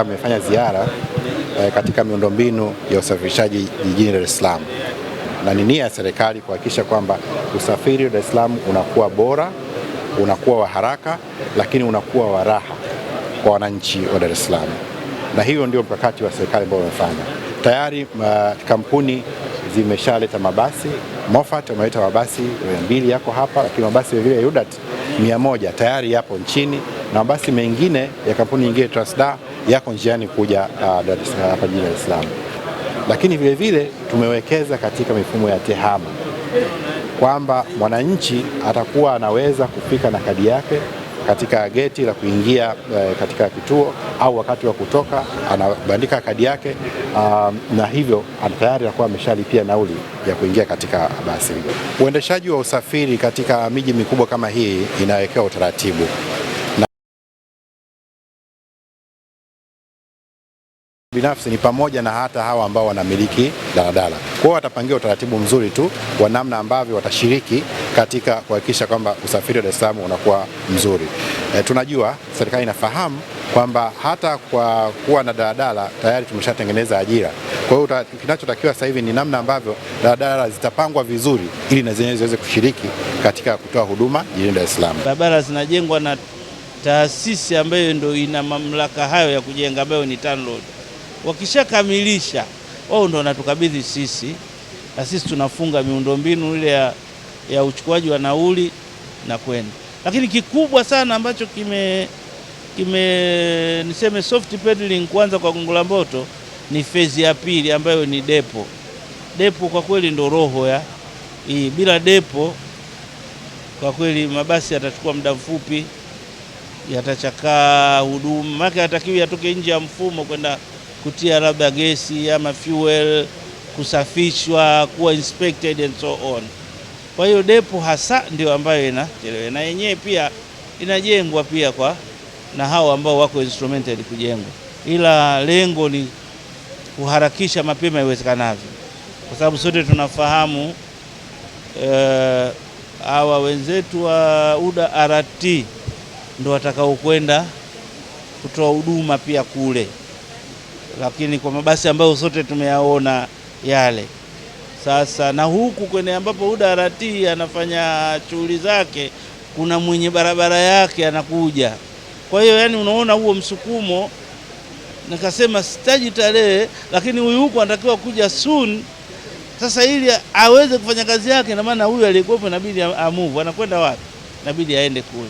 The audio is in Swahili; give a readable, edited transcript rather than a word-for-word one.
Amefanya ziara katika miundombinu ya usafirishaji jijini Dar es Salaam, na ni nia ya serikali kuhakikisha kwamba usafiri wa Dar es Salaam unakuwa bora, unakuwa wa haraka, lakini unakuwa wa raha kwa wananchi wa Dar es Salaam. Na hiyo ndio mkakati wa serikali ambao wamefanya. Tayari kampuni zimeshaleta mabasi. Moffat wameleta mabasi 200 yako hapa, lakini mabasi vile UDAT 100 tayari yapo nchini, na mabasi mengine ya kampuni nyingine Transda yako njiani kuja hapa jijini Dar es Salaam. Lakini vile vile tumewekeza katika mifumo ya tehama, kwamba mwananchi atakuwa anaweza kufika na kadi yake katika geti la kuingia katika kituo, au wakati wa kutoka anabandika kadi yake, na hivyo tayari anakuwa ameshalipia nauli ya kuingia katika basi. Uendeshaji wa usafiri katika miji mikubwa kama hii inawekewa utaratibu, binafsi ni pamoja na hata hawa ambao wanamiliki daladala. Kwa hiyo watapangia utaratibu mzuri tu wa namna ambavyo watashiriki katika kuhakikisha kwamba usafiri wa Dar es Salaam unakuwa mzuri. Tunajua serikali inafahamu kwamba hata kwa kuwa na daladala tayari tumeshatengeneza ajira. Kwa hiyo kinachotakiwa sasa hivi ni namna ambavyo daladala zitapangwa vizuri ili na zenyewe ziweze kushiriki katika kutoa huduma jijini Dar es Salaam. Barabara zinajengwa na taasisi ambayo ndio ina mamlaka hayo ya kujenga, ambayo ni TANROADS. Wakishakamilisha wao ndio wanatukabidhi sisi, na sisi tunafunga miundombinu ile ya uchukuaji wa nauli na kwenda. Lakini kikubwa sana ambacho niseme soft pedaling kwanza kwa Gongo la Mboto ni phase ya pili ambayo ni depo. Depo kwa kweli ndio roho ya hii. Bila depo kwa kweli mabasi yatachukua muda mfupi, yatachakaa huduma, maana hatakiwi yatoke nje ya mfumo kwenda kutia labda gesi ama fuel, kusafishwa, kuwa inspected and so on. Kwa hiyo depo hasa ndio ambayo inachelewa, na yenyewe pia inajengwa pia na hao ambao wako instrumented kujengwa, ila lengo ni kuharakisha mapema iwezekanavyo, kwa sababu sote tunafahamu hawa wenzetu wa UDA RT ndio watakao kwenda kutoa huduma pia kule. Lakini kwa mabasi ambayo sote tumeyaona yale sasa, na huku kwenye ambapo UDA RT anafanya shughuli zake, kuna mwenye barabara yake anakuja. Kwa hiyo yani unaona huo msukumo, nikasema sitaji tarehe, lakini huyu huku anatakiwa kuja soon. Sasa ili aweze kufanya kazi yake, na maana huyu aliyekuwa inabidi amove, anakwenda wapi? Inabidi aende kule.